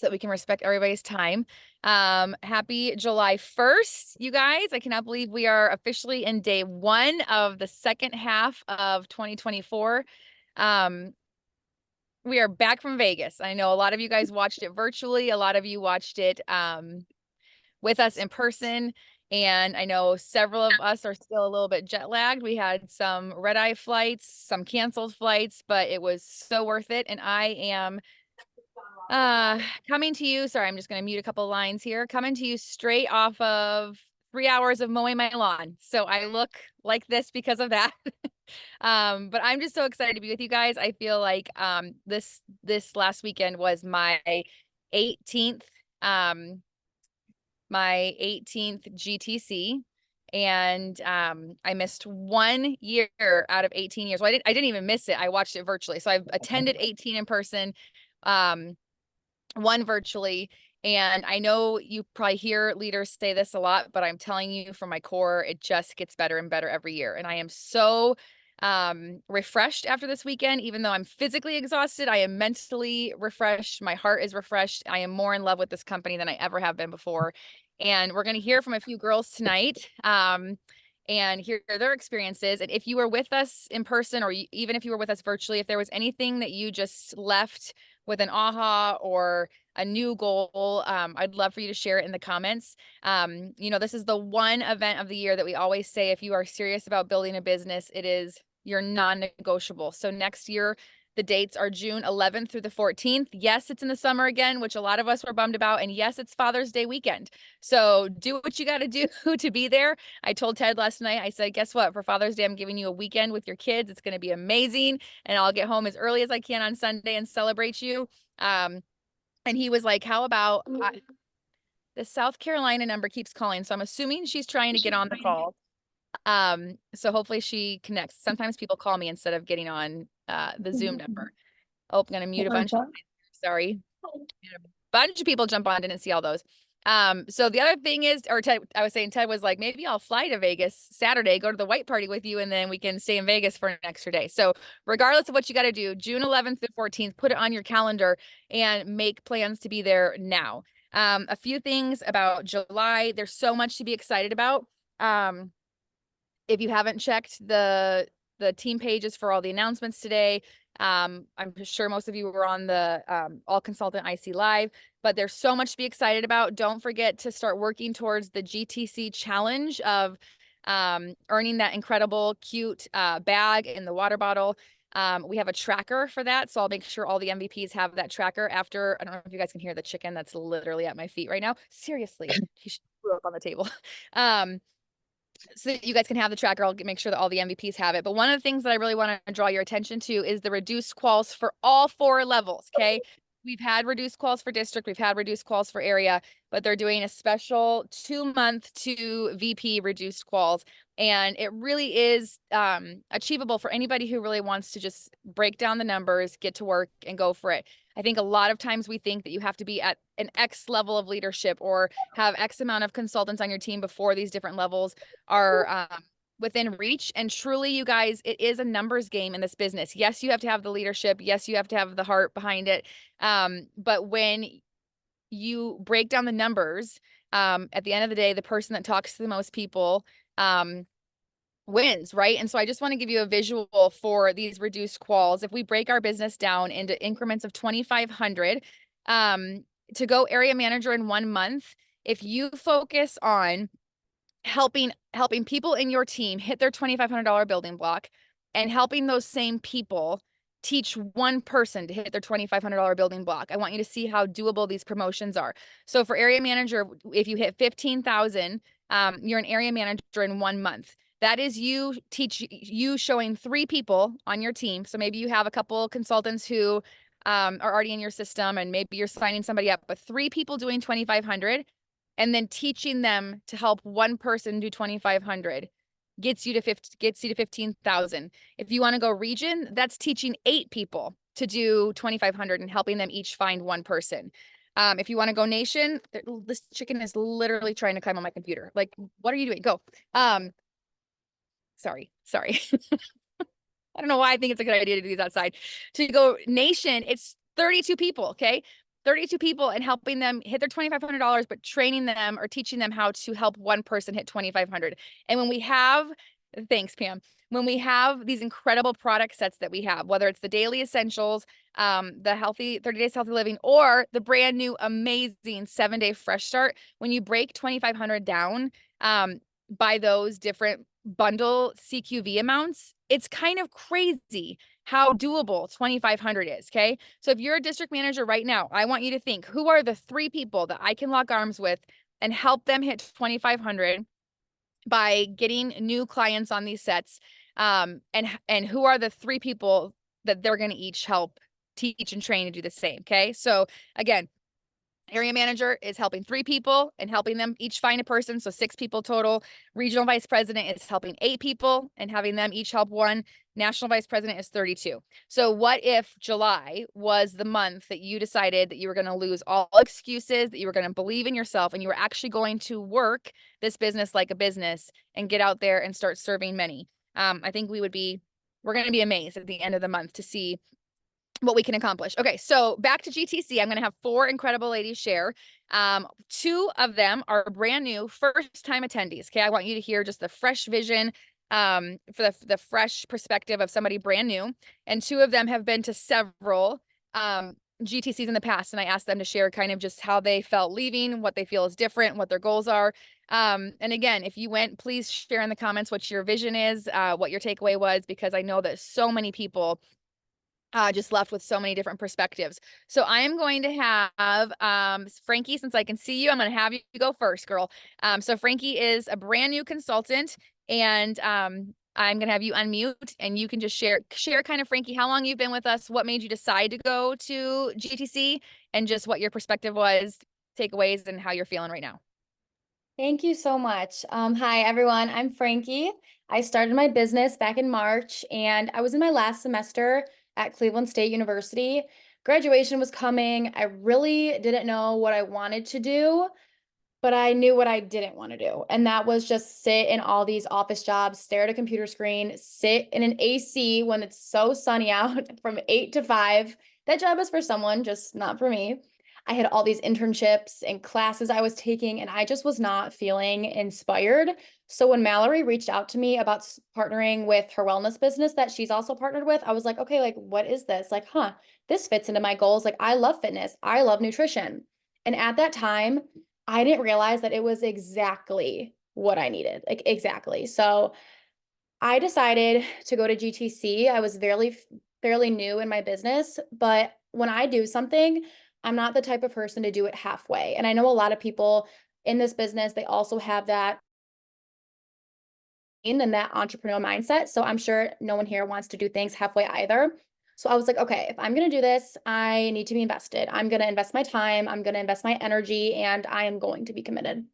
so that we can respect everybody's time. Happy July 1st, you guys. I cannot believe we are officially in day one of the second half of 2024. We are back from Vegas. I know a lot of you guys watched it virtually. A lot of you watched it with us in person. And I know several of us are still a little bit jet lagged. We had some red-eye flights, some canceled flights, but it was so worth it. And I am coming to you. Sorry, I'm just going to mute a couple lines here. Coming to you straight off of 3 hours of mowing my lawn. So I look like this because of that. But I'm just so excited to be with you guys. I feel like this last weekend was my 18th my 18th GTC, and I missed 1 year out of 18 years. Well, I didn't even miss it. I watched it virtually. So I've attended 18 in person, one virtually. And I know you probably hear leaders say this a lot, but I'm telling you from my core, it just gets better and better every year. And I am so refreshed after this weekend. Even though I'm physically exhausted, I am mentally refreshed. My heart is refreshed. I am more in love with this company than I ever have been before. And we're going to hear from a few girls tonight, and hear their experiences. And if you were with us in person, or even if you were with us virtually, if there was anything that you just left with an aha or a new goal, I'd love for you to share it in the comments. This is the one event of the year that we always say, if you are serious about building a business, it is your non-negotiable. So next year, the dates are June 11th through the 14th. Yes, it's in the summer again, which a lot of us were bummed about. And yes, it's Father's Day weekend. So do what you got to do to be there. I told Ted last night, I said, guess what? For Father's Day, I'm giving you a weekend with your kids. It's going to be amazing. And I'll get home as early as I can on Sunday and celebrate you. And he was like, how about the South Carolina number keeps calling. So I'm assuming she's trying to get on the call. So hopefully she connects. Sometimes people call me instead of getting on the Zoom number. Oh, I'm gonna mute a bunch. Sorry. A bunch of people jump on, didn't see all those. So the other thing is, or Ted, I was saying, Ted was like, maybe I'll fly to Vegas Saturday, go to the white party with you, and then we can stay in Vegas for an extra day. So regardless of what you got to do, June 11th to 14th, put it on your calendar and make plans to be there now. A few things about July. There's so much to be excited about. If you haven't checked the team pages for all the announcements today, I'm sure most of you were on the All Consultant IC Live, but there's so much to be excited about. Don't forget to start working towards the GTC challenge of earning that incredible, cute bag in the water bottle. We have a tracker for that, so I'll make sure all the MVPs have that tracker after. I don't know if you guys can hear the chicken that's literally at my feet right now. Seriously, he threw up on the table. So you guys can have the tracker. I'll make sure that all the MVPs have it. But one of the things that I really want to draw your attention to is the reduced quals for all 4 levels. Okay. We've had reduced quals for district. We've had reduced quals for area, but they're doing a special 2-month to VP reduced quals. And it really is achievable for anybody who really wants to just break down the numbers, get to work and go for it. I think a lot of times we think that you have to be at an X level of leadership or have X amount of consultants on your team before these different levels are within reach. And truly, you guys, it is a numbers game in this business. Yes, you have to have the leadership. Yes, you have to have the heart behind it. But when you break down the numbers, at the end of the day, the person that talks to the most people wins, right? And so I just want to give you a visual for these reduced quals. If we break our business down into increments of 2,500, to go area manager in 1 month, if you focus on helping people in your team hit their $2,500 building block and helping those same people teach one person to hit their $2,500 building block, I want you to see how doable these promotions are. So for area manager, if you hit 15,000, you're an area manager in 1 month. That is you showing 3 people on your team. So maybe you have a couple consultants who are already in your system, and maybe you're signing somebody up, but 3 people doing 2,500 and then teaching them to help one person do 2,500 gets you to 15,000. If you want to go region, that's teaching 8 people to do 2,500 and helping them each find one person. If you want to go nation, this chicken is literally trying to climb on my computer. Like, what are you doing? Go. Sorry. I don't know why I think it's a good idea to do these outside. To go nation, it's 32 people, okay? 32 people and helping them hit their $2,500, but training them or teaching them how to help one person hit 2,500. And when we have, thanks, Pam, when we have these incredible product sets that we have, whether it's the daily essentials, the healthy 30 days healthy living, or the brand new amazing 7-day fresh start, when you break 2,500 down by those different bundle CQV amounts, it's kind of crazy how doable 2,500 is. Okay. So if you're a district manager right now, I want you to think, who are the 3 people that I can lock arms with and help them hit 2,500 by getting new clients on these sets? And who are the 3 people that they're going to each help teach and train to do the same? Okay. So again, area manager is helping 3 people and helping them each find a person. So 6 people total. Regional vice president is helping 8 people and having them each help 1. National vice president is 32. So what if July was the month that you decided that you were going to lose all excuses, that you were going to believe in yourself, and you were actually going to work this business like a business and get out there and start serving many? I think we're going to be amazed at the end of the month to see what we can accomplish. Okay, so back to GTC. I'm going to have 4 incredible ladies share. 2 of them are brand new, first-time attendees. Okay, I want you to hear just the fresh vision, for the fresh perspective of somebody brand new. And 2 of them have been to several GTCs in the past, and I asked them to share kind of just how they felt leaving, what they feel is different, what their goals are. And again, if you went, please share in the comments what your vision is, what your takeaway was, because I know that so many people just left with so many different perspectives. So I am going to have Frankie, since I can see you, I'm going to have you go first, girl. So Frankie is a brand new consultant, and I'm going to have you unmute, and you can just share kind of, Frankie, how long you've been with us, what made you decide to go to GTC, and just what your perspective was, takeaways, and how you're feeling right now. Thank you so much. Hi, everyone. I'm Frankie. I started my business back in March, and I was in my last semester at Cleveland State University. Graduation was coming. I really didn't know what I wanted to do, but I knew what I didn't want to do. And that was just sit in all these office jobs, stare at a computer screen, sit in an AC when it's so sunny out from 8 to 5. That job is for someone, just not for me. I had all these internships and classes I was taking, and I just was not feeling inspired. So when Mallory reached out to me about partnering with her wellness business that she's also partnered with, I was like, okay, like, what is this? Like, this fits into my goals. Like, I love fitness. I love nutrition. And at that time, I didn't realize that it was exactly what I needed. Like, exactly. So I decided to go to GTC. I was fairly new in my business, but when I do something, I'm not the type of person to do it halfway. And I know a lot of people in this business, they also have that and that entrepreneurial mindset. So I'm sure no one here wants to do things halfway either. So I was like, okay, if I'm going to do this, I need to be invested. I'm going to invest my time, I'm going to invest my energy, and I am going to be committed.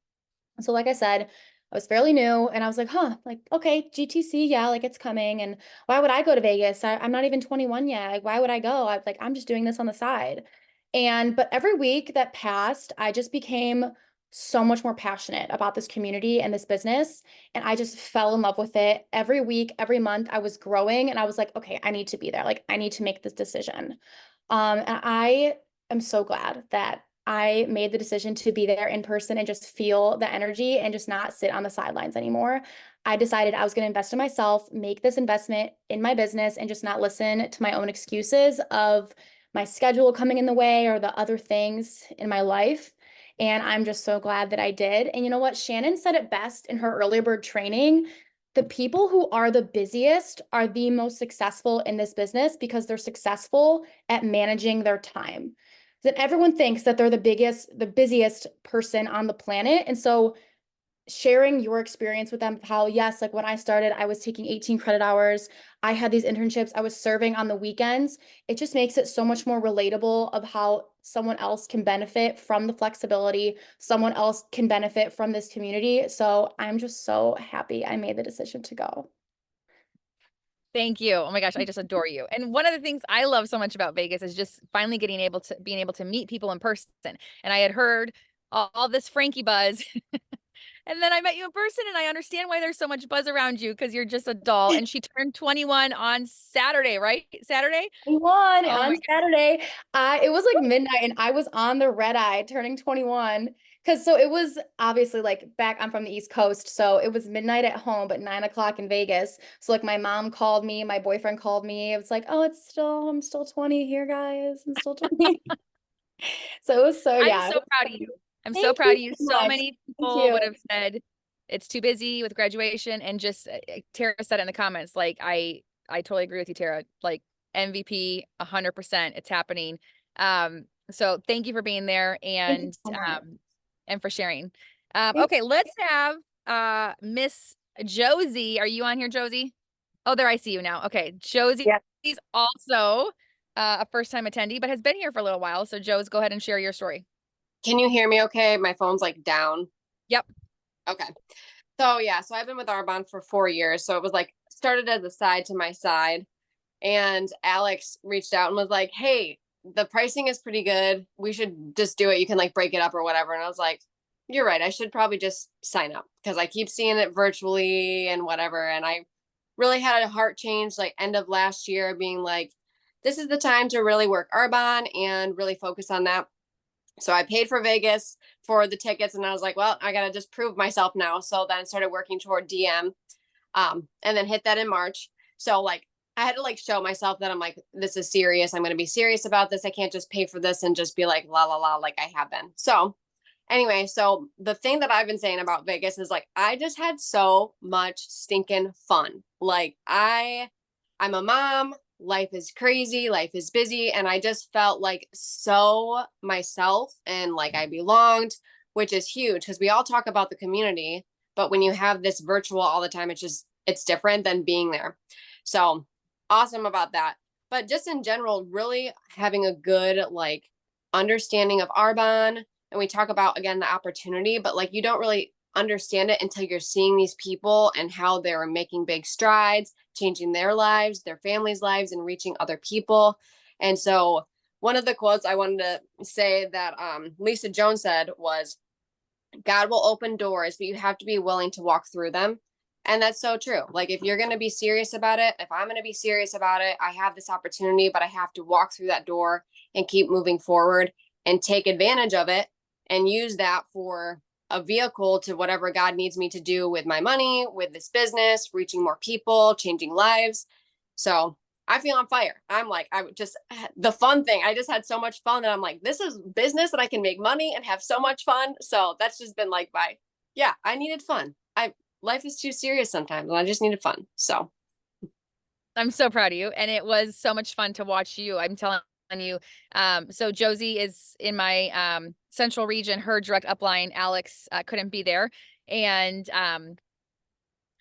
So like I said, I was fairly new, and I was like, like, okay, GTC, yeah, like it's coming. And why would I go to Vegas? I'm not even 21 yet. Like, why would I go? I'm just doing this on the side. But every week that passed, I just became so much more passionate about this community and this business. And I just fell in love with it. Every week, every month, I was growing, and I was like, okay, I need to be there. Like, I need to make this decision. And I am so glad that I made the decision to be there in person and just feel the energy and just not sit on the sidelines anymore. I decided I was going to invest in myself, make this investment in my business, and just not listen to my own excuses of my schedule coming in the way or the other things in my life. And I'm just so glad that I did. And you know what? Shannon said it best in her early bird training. The people who are the busiest are the most successful in this business because they're successful at managing their time. That everyone thinks that they're the busiest person on the planet. And so sharing your experience with them of how, yes, like when I started, I was taking 18 credit hours. I had these internships. I was serving on the weekends. It just makes it so much more relatable of how someone else can benefit from the flexibility. Someone else can benefit from this community. So I'm just so happy I made the decision to go. Thank you. Oh my gosh, I just adore you. And one of the things I love so much about Vegas is just finally being able to meet people in person. And I had heard all this Frankie buzz And then I met you in person and I understand why there's so much buzz around you because you're just a doll. And she turned 21 on Saturday, right? Saturday? 21 Oh on my Saturday. It was like midnight and I was on the red eye turning 21. Cause so it was obviously like back, I'm from the East Coast. So it was midnight at home, but 9 o'clock in Vegas. So like my mom called me, my boyfriend called me. It was like, oh, I'm still 20 here, guys. I'm still 20. So it was so, I'm yeah. so proud of you. I'm so Thank proud you of you. so So much. many Thank people would you. have said it's too busy with graduation and just Tara said it in the comments. Like I totally agree with you, Tara. Like MVP 100%. It's happening. So thank you for being there Thank you and so much. and for sharing. Thank Okay, let's have Miss Josie. Are you on here, Josie? Oh, there I see you now. Okay, Josie's Yeah. also a first-time attendee, but has been here for a little while. So, Joe's, go ahead and share your story. Can you hear me okay? My phone's like down. Yep. Okay. So yeah, so I've been with Arbonne for 4 years. So it was like started as a side to my side. And Alex reached out and was like, hey, the pricing is pretty good. We should just do it. You can like break it up or whatever. And I was like, you're right. I should probably just sign up because I keep seeing it virtually and whatever. And I really had a heart change like end of last year, being like, this is the time to really work Arbonne and really focus on that. So I paid for Vegas for the tickets and I was like, well, I got to just prove myself now. So then I started working toward DM and then hit that in March. So like I had to like show myself that I'm like, this is serious. I'm going to be serious about this. I can't just pay for this and just be like, la, la, la, like I have been. So anyway, so the thing that I've been saying about Vegas is like, I just had so much stinking fun. Like I'm a mom, life is crazy, life is busy. And I just felt like so myself and like I belonged, which is huge because we all talk about the community, but when you have this virtual all the time, it's different than being there. So awesome about that. But just in general, really having a good like understanding of Arbonne. And we talk about again the opportunity, but like you don't really understand it until you're seeing these people and how they're making big strides, changing their lives, their families' lives, and reaching other people. And so one of the quotes I wanted to say that Lisa Jones said was, God will open doors, but you have to be willing to walk through them. And that's so true. Like if you're going to be serious about it, if I'm going to be serious about it, I have this opportunity, but I have to walk through that door and keep moving forward and take advantage of it and use that for a vehicle to whatever God needs me to do with my money, with this business, reaching more people, changing lives. So I feel on fire. I'm like, I would just, the fun thing, I just had so much fun that I'm like, this is business and I can make money and have so much fun. So that's just been like yeah, I needed fun. Life is too serious sometimes and I just needed fun. So I'm so proud of you. And it was so much fun to watch you. I'm telling you. So Josie is in my central region, her direct upline. Alex couldn't be there. And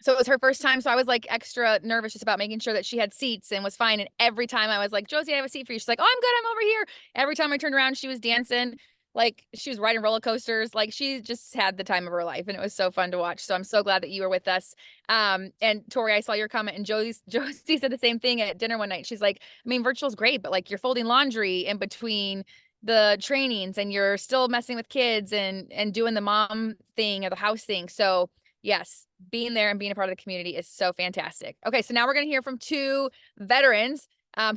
so it was her first time. So I was like extra nervous just about making sure that she had seats and was fine. And every time I was like, Josie, I have a seat for you. She's like, oh, I'm good. I'm over here. Every time I turned around, she was dancing. Like she was riding roller coasters. Like she just had the time of her life. And it was so fun to watch. So I'm so glad that you were with us. And Tori, I saw your comment and Josie said the same thing at dinner one night. She's like, I mean, virtual's great, but like you're folding laundry in between the trainings and you're still messing with kids and doing the mom thing or the house thing. So yes, being there and being a part of the community is so fantastic. Okay, so now we're going to hear from two veterans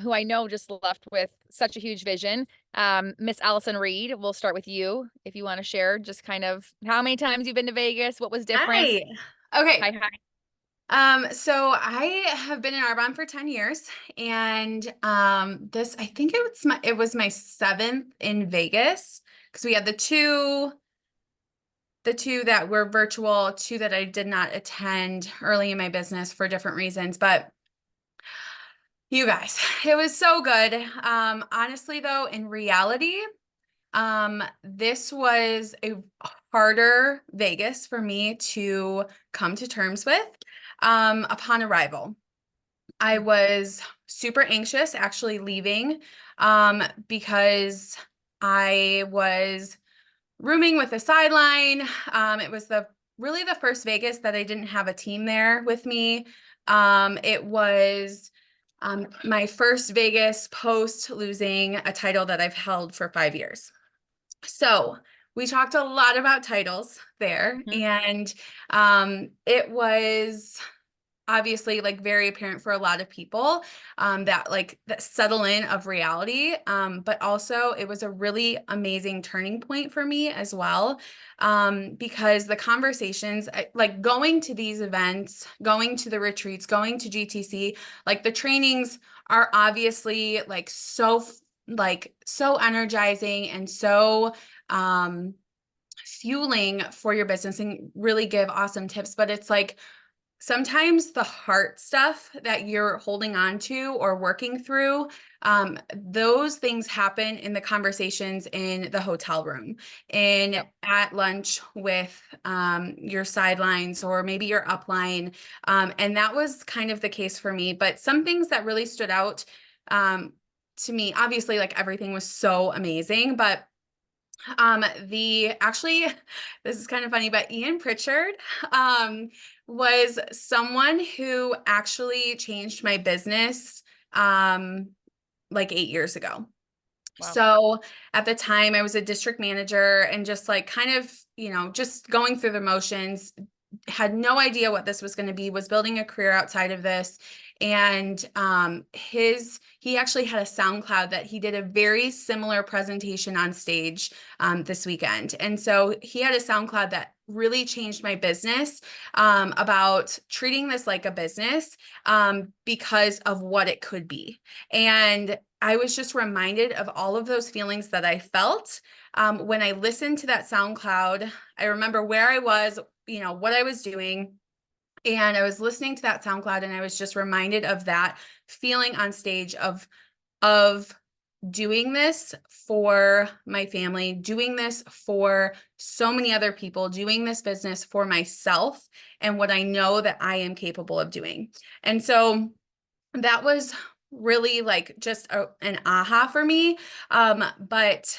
who I know just left with such a huge vision. Miss Allison Reed, we'll start with you if you want to share just kind of how many times you've been to Vegas, what was different. Hi. Okay. Hi. So I have been in Arbonne for 10 years and this I think it was my seventh in Vegas because we had the two that were virtual, two that I did not attend early in my business for different reasons, but you guys, it was so good. Honestly though, in reality, this was a harder Vegas for me to come to terms with upon arrival. I was super anxious actually leaving because I was rooming with a sideline. It was really the first Vegas that I didn't have a team there with me. It was my first Vegas post losing a title that I've held for 5 years. So we talked a lot about titles there, Mhm. and it was obviously like very apparent for a lot of people, that like that settle in of reality. But also it was a really amazing turning point for me as well. Because the conversations, like going to these events, going to the retreats, going to GTC, like the trainings are obviously like so energizing and so fueling for your business and really give awesome tips. But it's like sometimes the heart stuff that you're holding on to or working through, those things happen in the conversations in the hotel room, Yep. at lunch with your sidelines or maybe your upline. And that was kind of the case for me. But some things that really stood out to me, obviously, like everything was so amazing, but the actually, this is kind of funny, but Ian Pritchard, was someone who actually changed my business, like 8 years ago. Wow. So at the time I was a district manager and just like kind of, just going through the motions, had no idea what this was going to be, was building a career outside of this. And he actually had a SoundCloud that he did a very similar presentation on stage this weekend. And so he had a SoundCloud that really changed my business, about treating this like a business, because of what it could be. And I was just reminded of all of those feelings that I felt when I listened to that SoundCloud. I remember where I was, what I was doing. And I was listening to that SoundCloud and I was just reminded of that feeling on stage of doing this for my family, doing this for so many other people, doing this business for myself and what I know that I am capable of doing. And so that was really like just an aha for me. But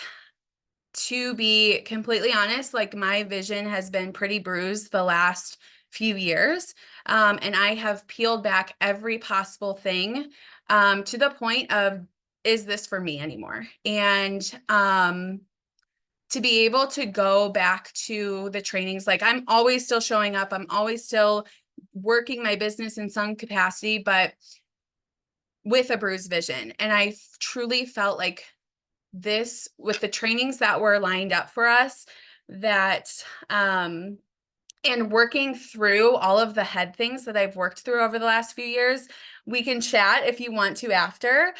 to be completely honest, like my vision has been pretty bruised the last few years. And I have peeled back every possible thing, to the point of, is this for me anymore? And to be able to go back to the trainings, like I'm always still showing up, I'm always still working my business in some capacity, but with a bruised vision. And I truly felt like this, with the trainings that were lined up for us, that and working through all of the head things that I've worked through over the last few years, we can chat if you want to after,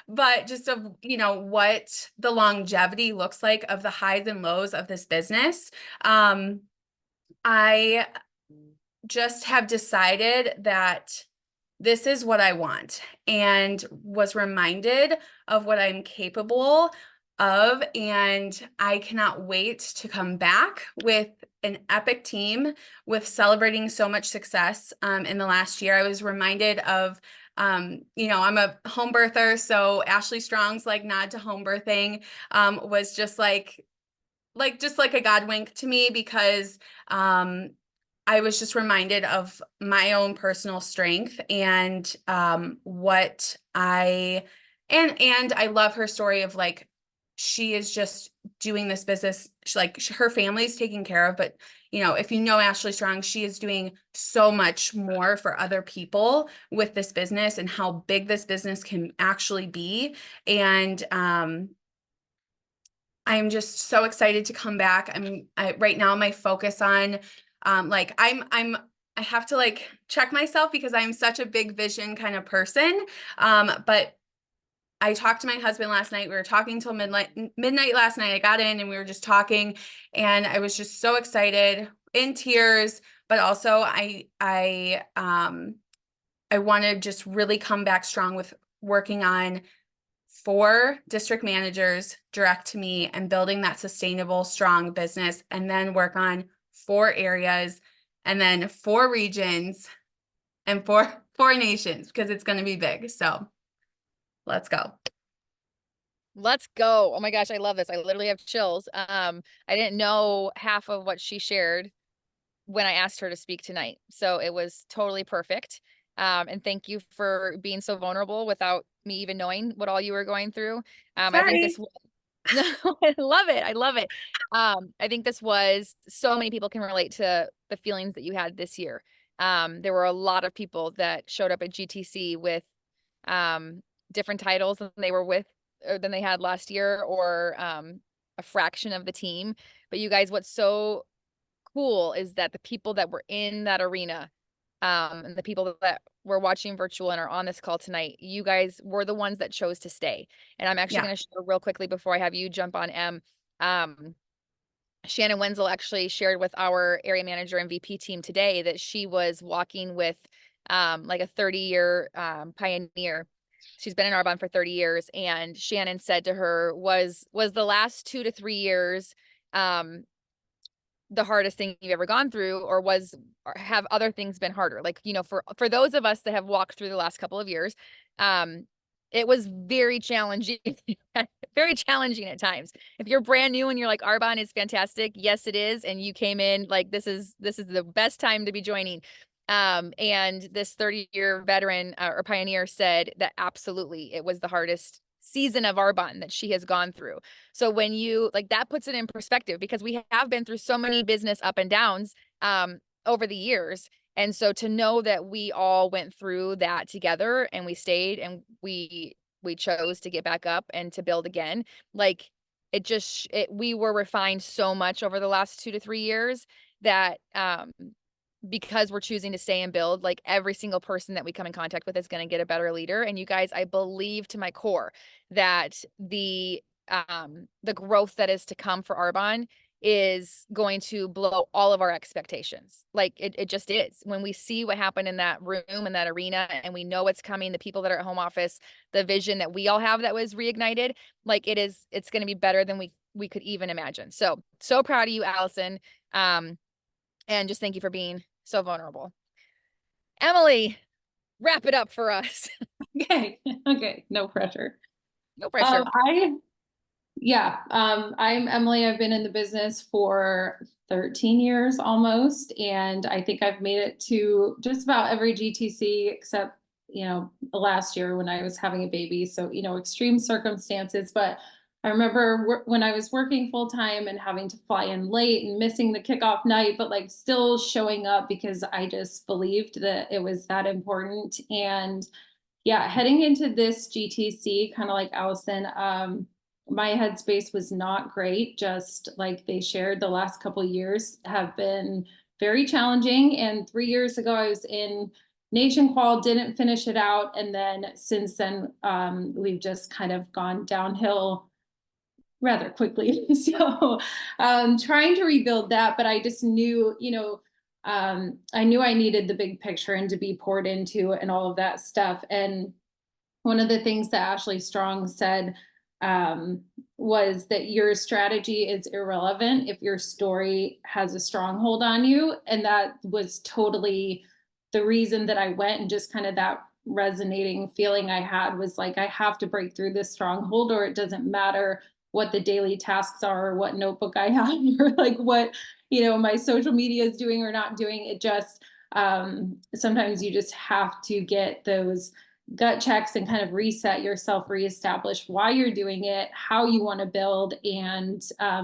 but just of what the longevity looks like of the highs and lows of this business. I just have decided that this is what I want, and was reminded of what I'm capable of. And I cannot wait to come back with an epic team, with celebrating so much success. In the last year, I was reminded of, I'm a home birther. So Ashley Strong's like nod to home birthing, was just like a God wink to me, because, I was just reminded of my own personal strength and what and I love her story of like, she is just doing this business, her family's taken care of, but if Ashley Strong, she is doing so much more for other people with this business and how big this business can actually be. And I'm just so excited to come back. Right now my focus on, I have to like check myself because I'm such a big vision kind of person. But I talked to my husband last night. We were talking till midnight last night. I got in and we were just talking, and I was just so excited, in tears, but also I want to just really come back strong with working on 4 district managers direct to me and building that sustainable, strong business, and then work on 4 areas, and then 4 regions, and 4 nations, because it's going to be big. So let's go. Let's go. Oh my gosh, I love this. I literally have chills. I didn't know half of what she shared when I asked her to speak tonight. So it was totally perfect. And thank you for being so vulnerable without me even knowing what all you were going through. I think Sorry. this, no, I love it. I love it. I think this was so many people can relate to the feelings that you had this year. There were a lot of people that showed up at GTC with different titles than they were with or than they had last year, or a fraction of the team. But you guys, what's so cool is that the people that were in that arena, and the people that were watching virtual and are on this call tonight, you guys were the ones that chose to stay. And I'm actually Yeah. going to share real quickly before I have you jump on, Shannon Wenzel actually shared with our area manager and VP team today that she was walking with like a 30-year pioneer. She's been in Arbonne for 30 years. And Shannon said to her, was the last 2 to 3 years the hardest thing you've ever gone through, or have other things been harder? Like, you know, for those of us that have walked through the last couple of years, it was very challenging, very challenging at times. If you're brand new and you're like, Arbonne is fantastic, yes, it is. And you came in like, this is the best time to be joining. And this 30-year veteran or pioneer said that absolutely it was the hardest season of Arbonne that she has gone through. So when you like, that puts it in perspective, because we have been through so many business up and downs over the years. And so to know that we all went through that together and we stayed and we chose to get back up and to build again, like we were refined so much over the last 2 to 3 years that because we're choosing to stay and build, like every single person that we come in contact with is going to get a better leader. And you guys, I believe to my core that the growth that is to come for Arbonne is going to blow all of our expectations. Like it just is. When we see what happened in that room, in that arena, and we know what's coming, the people that are at home office, the vision that we all have that was reignited, like it's going to be better than we could even imagine. So proud of you, Allison. And just thank you for being so vulnerable. Emily, wrap it up for us. Okay. Okay. No pressure. No pressure. I'm Emily. I've been in the business for 13 years almost. And I think I've made it to just about every GTC except, last year when I was having a baby. So, extreme circumstances, but I remember when I was working full time and having to fly in late and missing the kickoff night, but like still showing up because I just believed that it was that important. And yeah, heading into this GTC, kind of like Allison, my headspace was not great. Just like they shared, the last couple of years have been very challenging. And 3 years ago, I was in Nation Qual, didn't finish it out. And then since then, we've just kind of gone downhill rather quickly. So trying to rebuild that, but I just knew, I knew I needed the big picture and to be poured into and all of that stuff. And one of the things that Ashley Strong said was that your strategy is irrelevant if your story has a stronghold on you. And that was totally the reason that I went, and just kind of that resonating feeling I had was like, I have to break through this stronghold, or it doesn't matter what the daily tasks are, or what notebook I have, or like what, my social media is doing or not doing. It just, sometimes you just have to get those gut checks and kind of reset yourself, reestablish why you're doing it, how you want to build, and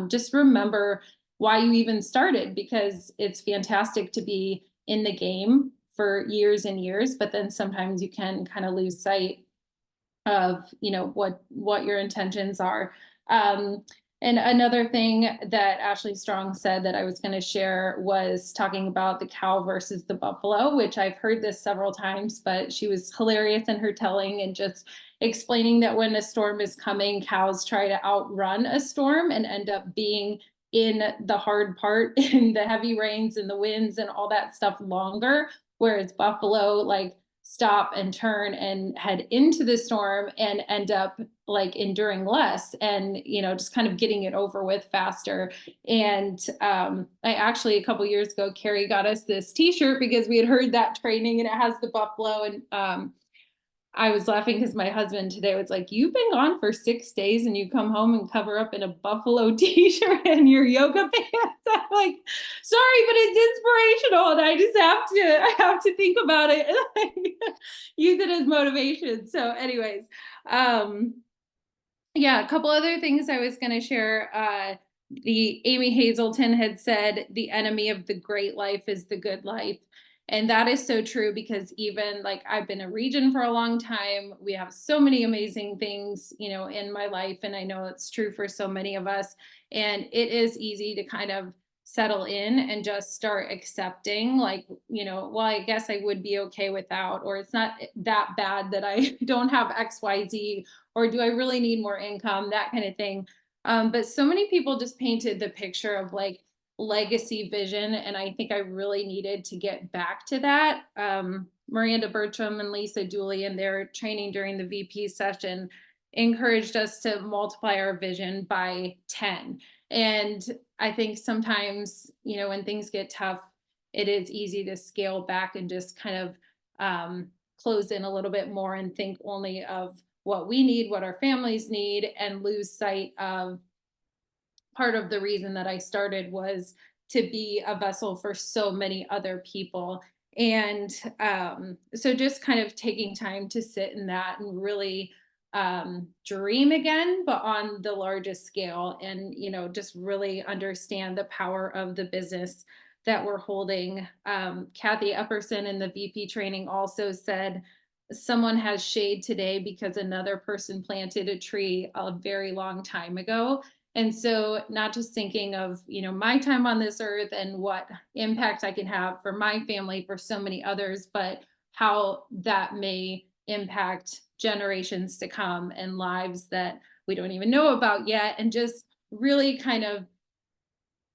just remember why you even started, because it's fantastic to be in the game for years and years, but then sometimes you can kind of lose sight of, what your intentions are. And another thing that Ashley Strong said that I was going to share was talking about the cow versus the buffalo, which I've heard this several times, but she was hilarious in her telling and just explaining that when a storm is coming, cows try to outrun a storm and end up being in the hard part, in the heavy rains and the winds and all that stuff longer, whereas buffalo like stop and turn and head into the storm and end up like enduring less and, just kind of getting it over with faster. And I actually, a couple years ago, Carrie got us this t-shirt because we had heard that training, and it has the buffalo. And I was laughing because my husband today was like, you've been gone for 6 days and you come home and cover up in a buffalo t-shirt and your yoga pants. I'm like, sorry, but it's inspirational. And I have to think about it and like, use it as motivation. So anyways, yeah, a couple other things I was going to share. the Amy Hazelton had said, the enemy of the great life is the good life. And that is so true, because even like I've been a region for a long time. We have so many amazing things, in my life. And I know it's true for so many of us. And it is easy to kind of settle in and just start accepting, like, well, I guess I would be okay without, or it's not that bad that I don't have XYZ, or do I really need more income, that kind of thing. But so many people just painted the picture of like legacy vision. And I think I really needed to get back to that. Miranda Bertram and Lisa Dooley in their training during the VP session encouraged us to multiply our vision by 10. And I think sometimes, when things get tough, it is easy to scale back and just kind of close in a little bit more and think only of what we need, what our families need, and lose sight of part of the reason that I started was to be a vessel for so many other people. And so just kind of taking time to sit in that and really dream again, but on the largest scale, and, just really understand the power of the business that we're holding. Kathy Epperson in the VP training also said, someone has shade today because another person planted a tree a very long time ago. And so not just thinking of, my time on this earth and what impact I can have for my family, for so many others, but how that may impact generations to come and lives that we don't even know about yet. And just really kind of,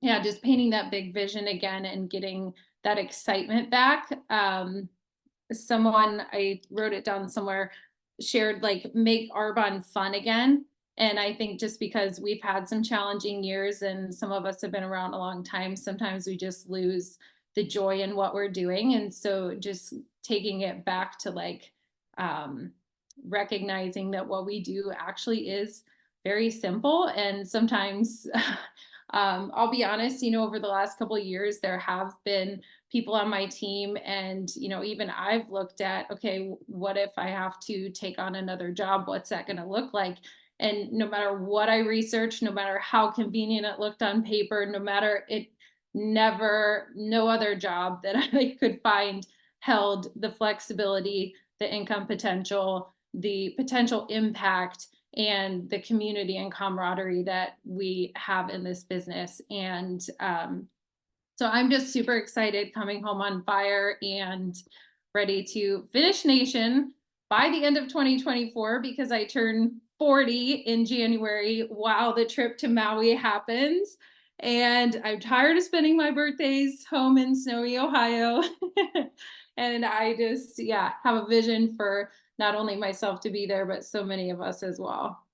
just painting that big vision again and getting that excitement back. Someone, I wrote it down somewhere, shared like make Arbonne fun again. And I think just because we've had some challenging years and some of us have been around a long time, sometimes we just lose the joy in what we're doing. And so just taking it back to like recognizing that what we do actually is very simple. And sometimes I'll be honest, over the last couple of years, there have been people on my team, and, even I've looked at, okay, what if I have to take on another job? What's that going to look like? And no matter what I researched, no matter how convenient it looked on paper, no other job that I could find held the flexibility, the income potential, the potential impact, and the community and camaraderie that we have in this business. And so I'm just super excited, coming home on fire and ready to finish Nation by the end of 2024, because I turn 40 in January while the trip to Maui happens. And I'm tired of spending my birthdays home in snowy Ohio. And I just, have a vision for not only myself to be there, but so many of us as well.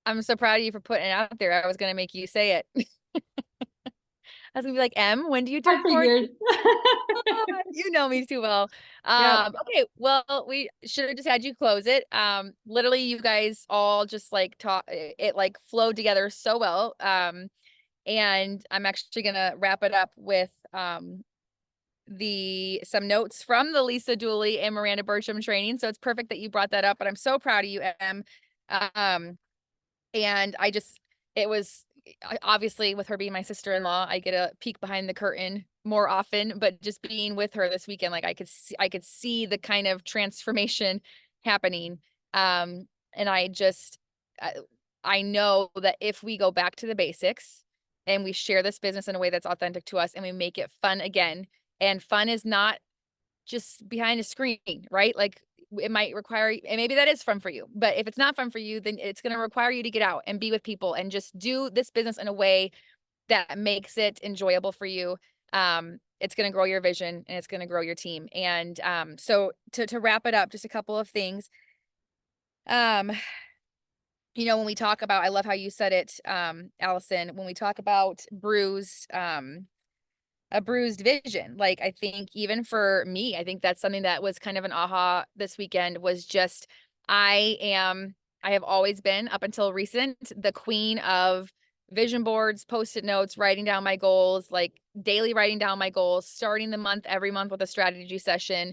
I'm so proud of you for putting it out there. I was going to make you say it. I was gonna be like, Em, when do you turn 40? You know me too well. Yep. Okay, well, we should have just had you close it. Literally, you guys all just like talk, it like flowed together so well. And I'm actually gonna wrap it up with some notes from the Lisa Dooley and Miranda Bertram training. So it's perfect that you brought that up, but I'm so proud of you, Em. And it was obviously, with her being my sister-in-law, I get a peek behind the curtain more often, but just being with her this weekend, like I could see the kind of transformation happening. And I know that if we go back to the basics and we share this business in a way that's authentic to us and we make it fun again, and fun is not just behind a screen, right? Like it might require, and maybe that is fun for you, but if it's not fun for you, then it's going to require you to get out and be with people and just do this business in a way that makes it enjoyable for you. It's going to grow your vision and it's going to grow your team. And so to wrap it up, just a couple of things. When we talk about, I love how you said it, Allison, when we talk about a bruised vision. Like, I think even for me, I think that's something that was kind of an aha this weekend, was just, I have always been, up until recent, the queen of vision boards, Post-it notes, writing down my goals, like daily writing down my goals, starting the month every month with a strategy session,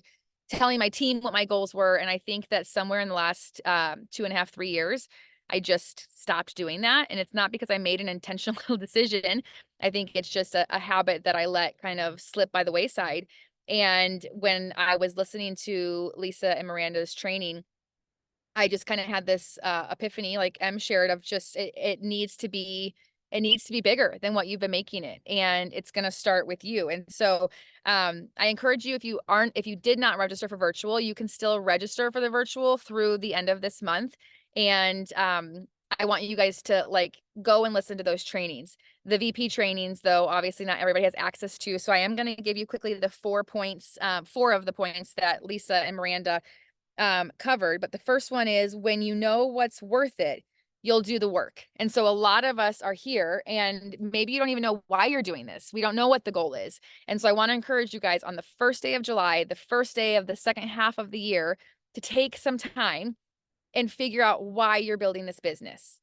telling my team what my goals were. And I think that somewhere in the last 2.5, 3 years, I just stopped doing that. And it's not because I made an intentional decision. I think it's just a habit that I let kind of slip by the wayside. And when I was listening to Lisa and Miranda's training, I just kind of had this epiphany, like Em shared, of just it needs to be bigger than what you've been making it, and it's going to start with you. And so I encourage you, if you did not register for virtual, you can still register for the virtual through the end of this month. And I want you guys to like go and listen to those trainings. The VP trainings, though, obviously not everybody has access to. So I am going to give you quickly the 4 points, 4 of the points that Lisa and Miranda covered. But the first one is, when you know what's worth it, you'll do the work. And so a lot of us are here and maybe you don't even know why you're doing this. We don't know what the goal is. And so I want to encourage you guys on the first day of July, the first day of the second half of the year, to take some time and figure out why you're building this business.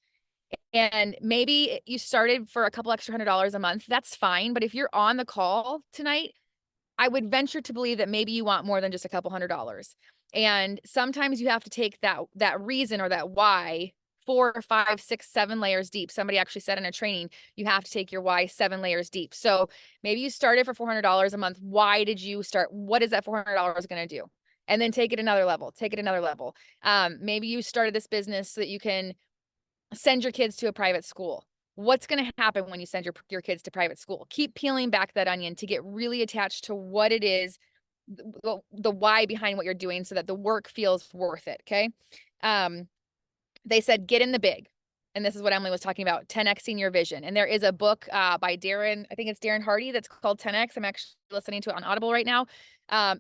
And maybe you started for a couple extra $100 a month. That's fine. But if you're on the call tonight, I would venture to believe that maybe you want more than just a couple $100. And sometimes you have to take that reason or that why 4 or 5, 6, 7 layers deep. Somebody actually said in a training, you have to take your why 7 layers deep. So maybe you started for $400 a month. Why did you start? What is that $400 going to do? And then take it another level, take it another level. Maybe you started this business so that you can send your kids to a private school. What's going to happen when you send your kids to private school? Keep peeling back that onion to get really attached to what it is, the why behind what you're doing, so that the work feels worth it. Okay. They said, get in the big. And this is what Emily was talking about, 10Xing your vision. And there is a book by Darren, I think it's Darren Hardy, that's called 10X. I'm actually listening to it on Audible right now.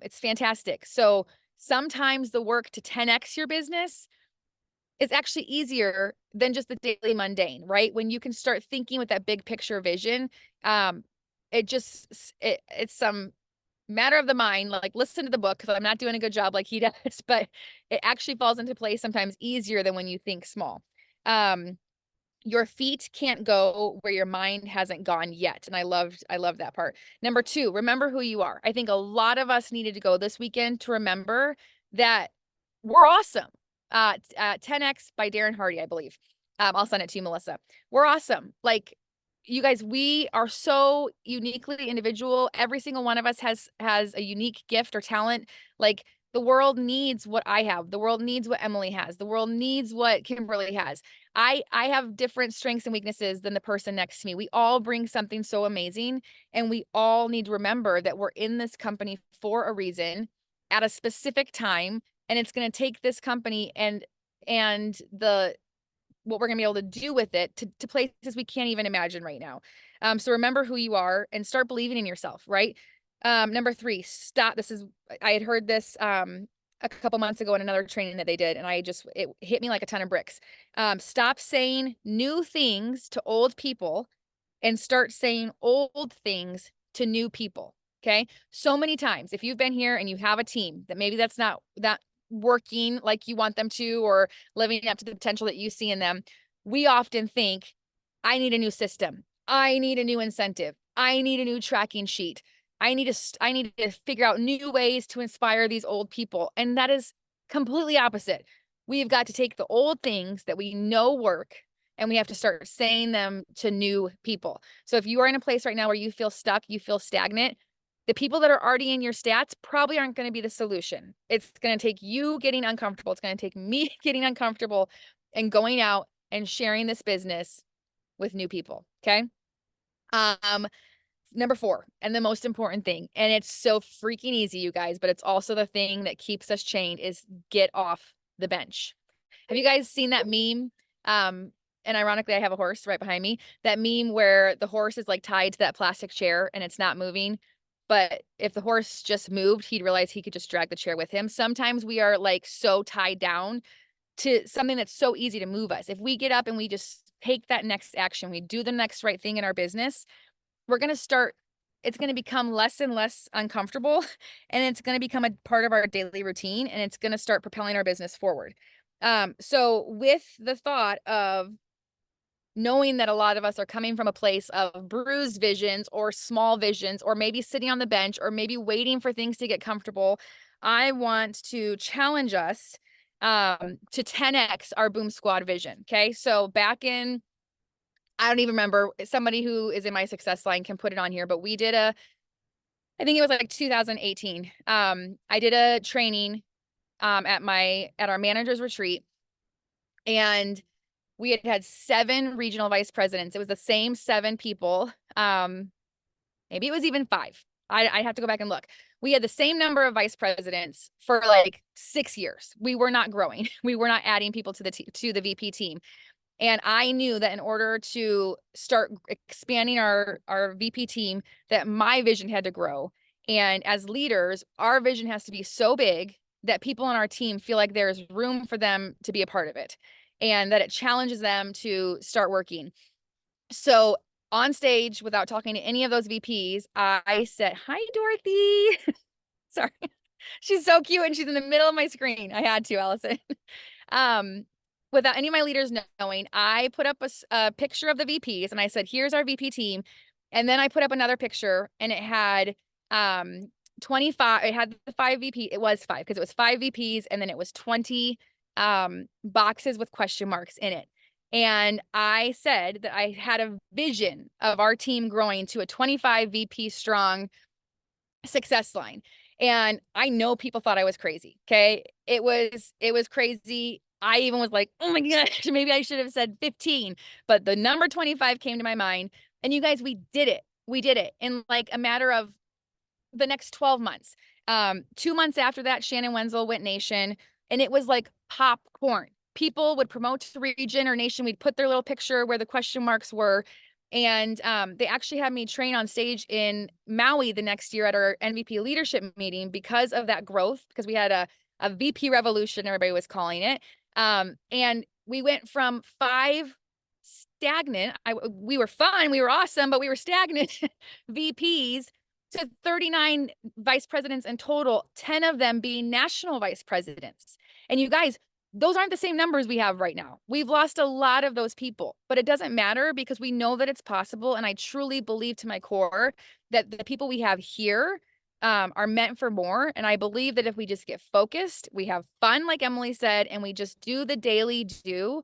It's fantastic. So sometimes the work to 10X your business is actually easier than just the daily mundane, right? When you can start thinking with that big picture vision, it's some matter of the mind. Like, listen to the book, because I'm not doing a good job like he does, but it actually falls into place sometimes easier than when you think small. Your feet can't go where your mind hasn't gone yet. And I love that part. Number 2, remember who you are. I think a lot of us needed to go this weekend to remember that we're awesome. 10X by Darren Hardy, I believe. I'll send it to you, Melissa. We're awesome. Like, you guys, we are so uniquely individual. Every single one of us has a unique gift or talent. Like, the world needs what I have. The world needs what Emily has. The world needs what Kimberly has. I have different strengths and weaknesses than the person next to me. We all bring something so amazing, and we all need to remember that we're in this company for a reason at a specific time. And it's going to take this company and what we're going to be able to do with it to places we can't even imagine right now. So remember who you are and start believing in yourself, right? Number 3, stop. I had heard this a couple months ago in another training that they did, and it hit me like a ton of bricks. Stop saying new things to old people and start saying old things to new people. Okay. So many times, if you've been here and you have a team that maybe that's not that working like you want them to, or living up to the potential that you see in them, we often think, I need a new system. I need a new incentive. I need a new tracking sheet. I need to figure out new ways to inspire these old people. And that is completely opposite. We've got to take the old things that we know work, and we have to start saying them to new people. So if you are in a place right now where you feel stuck, you feel stagnant, the people that are already in your stats probably aren't going to be the solution. It's going to take you getting uncomfortable. It's going to take me getting uncomfortable and going out and sharing this business with new people. Okay. Number 4, and the most important thing, and it's so freaking easy, you guys, but it's also the thing that keeps us chained, is get off the bench. Have you guys seen that meme? And ironically, I have a horse right behind me. That meme where the horse is like tied to that plastic chair and it's not moving. But if the horse just moved, he'd realize he could just drag the chair with him. Sometimes we are like so tied down to something that's so easy to move us. If we get up and we just take that next action, we do the next right thing in our business, it's going to become less and less uncomfortable, and it's going to become a part of our daily routine, and it's going to start propelling our business forward. So with the thought of knowing that a lot of us are coming from a place of bruised visions or small visions, or maybe sitting on the bench, or maybe waiting for things to get comfortable, I want to challenge us to 10x our Boom Squad vision. Okay. So back in, I don't even remember, somebody who is in my success line can put it on here, but we did I think it was like 2018. I did a training at our manager's retreat, and we had 7 regional vice presidents. It was the same 7 people. Maybe it was even 5. I have to go back and look. We had the same number of vice presidents for like 6 years. We were not growing. We were not adding people to the VP team. And I knew that in order to start expanding our VP team, that my vision had to grow. And as leaders, our vision has to be so big that people on our team feel like there's room for them to be a part of it, and that it challenges them to start working. So on stage, without talking to any of those VPs, I said, "Hi, Dorothy." Sorry. She's so cute and she's in the middle of my screen. I had to, Allison. Without any of my leaders knowing, I put up a picture of the VPs and I said, "Here's our VP team." And then I put up another picture and it had 25, it had the 5 VP, it was 5 because it was 5 VPs, and then it was 20 boxes with question marks in it. And I said that I had a vision of our team growing to a 25 VP strong success line. And I know people thought I was crazy. Okay. It was crazy. I even was like, "Oh my gosh, maybe I should have said 15." But the number 25 came to my mind. And you guys, we did it. We did it in like a matter of the next 12 months. 2 months after that, Shannon Wenzel went nation, and it was like popcorn. People would promote to region or nation. We'd put their little picture where the question marks were. And they actually had me train on stage in Maui the next year at our MVP leadership meeting because of that growth, because we had a VP revolution, everybody was calling it. And we went from 5 stagnant, we were fun, we were awesome, but we were stagnant VPs to 39 vice presidents in total, 10 of them being national vice presidents. And you guys, those aren't the same numbers we have right now. We've lost a lot of those people, but it doesn't matter because we know that it's possible. And I truly believe to my core that the people we have here are meant for more. And I believe that if we just get focused, we have fun, like Emily said, and we just do the daily do,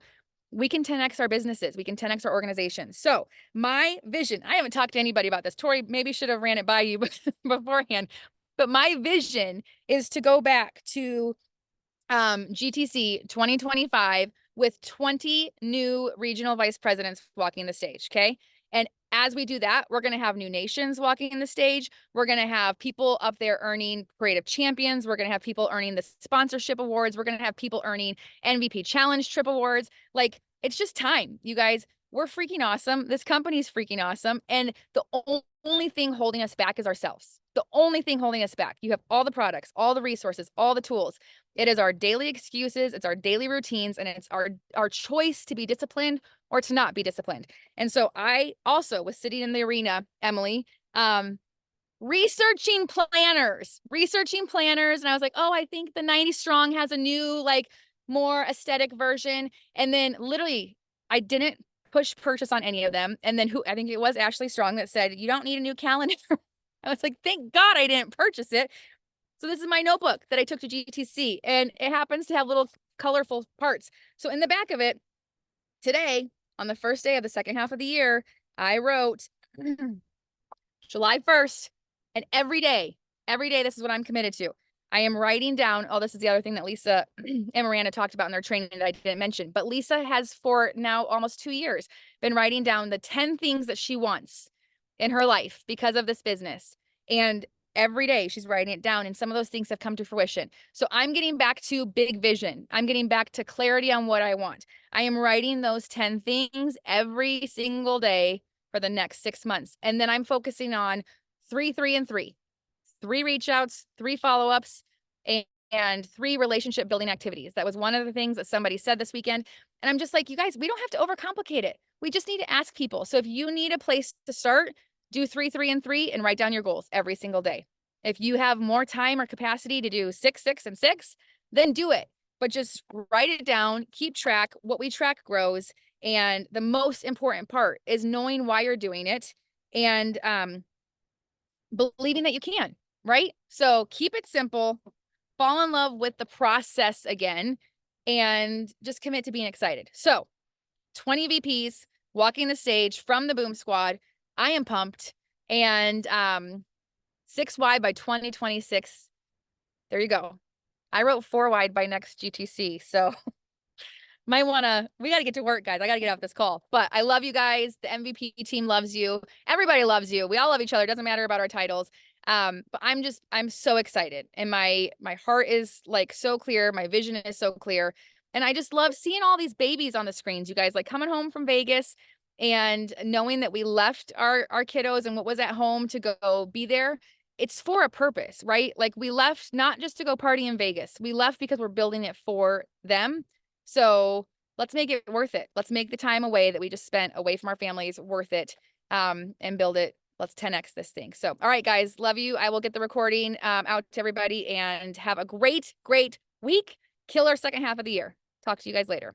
we can 10x our businesses. We can 10x our organization. So my vision, I haven't talked to anybody about this. Tori maybe should have ran it by you beforehand, but my vision is to go back to GTC 2025 with 20 new regional vice presidents walking the stage. Okay. And as we do that, we're going to have new nations walking the stage. We're going to have people up there earning creative champions. We're going to have people earning the sponsorship awards. We're going to have people earning MVP challenge trip awards. Like, it's just time, you guys. We're freaking awesome. This company's freaking awesome. And the only thing holding us back is ourselves. The only thing holding us back. You have all the products, all the resources, all the tools. It is our daily excuses, it's our daily routines, and it's our choice to be disciplined or to not be disciplined. And so I also was sitting in the arena, Emily, researching planners. And I was like, "Oh, I think the 90 Strong has a new, like, more aesthetic version." And then literally, I didn't push purchase on any of them. And then I think it was Ashley Strong that said, "You don't need a new calendar." I was like, thank God I didn't purchase it. So this is my notebook that I took to GTC, and it happens to have little colorful parts. So in the back of it, today, on the first day of the second half of the year, I wrote July 1st, and every day, this is what I'm committed to. I am writing down, oh, this is the other thing that Lisa and Miranda talked about in their training that I didn't mention, but Lisa has for now almost 2 years been writing down the 10 things that she wants in her life because of this business. And every day she's writing it down, and some of those things have come to fruition. So I'm getting back to big vision. I'm getting back to clarity on what I want. I am writing those 10 things every single day for the next 6 months. And then I'm focusing on 3, 3, and 3. 3 reach outs, 3 follow-ups, and 3 relationship building activities. That was one of the things that somebody said this weekend. And I'm just like, you guys, we don't have to overcomplicate it. We just need to ask people. So if you need a place to start, do 3, 3, and 3 and write down your goals every single day. If you have more time or capacity to do 6, 6, and 6, then do it. But just write it down, keep track. What we track grows. And the most important part is knowing why you're doing it and believing that you can, right? So keep it simple, fall in love with the process again, and just commit to being excited. So 20 VPs walking the stage from the Boom Squad. I am pumped. And 6 wide by 2026. There you go. I wrote 4 wide by next GTC. So we got to get to work, guys. I got to get off this call. But I love you guys. The MVP team loves you. Everybody loves you. We all love each other. It doesn't matter about our titles. But I'm so excited. And my heart is like so clear. My vision is so clear. And I just love seeing all these babies on the screens, you guys, like coming home from Vegas and knowing that we left our kiddos and what was at home to go be there. It's for a purpose, right? Like we left not just to go party in Vegas. We left because we're building it for them. So let's make it worth it. Let's make the time away that we just spent away from our families worth it, and build it. Let's 10X this thing. So, all right, guys, love you. I will get the recording out to everybody and have a great, great week. Killer second half of the year. Talk to you guys later.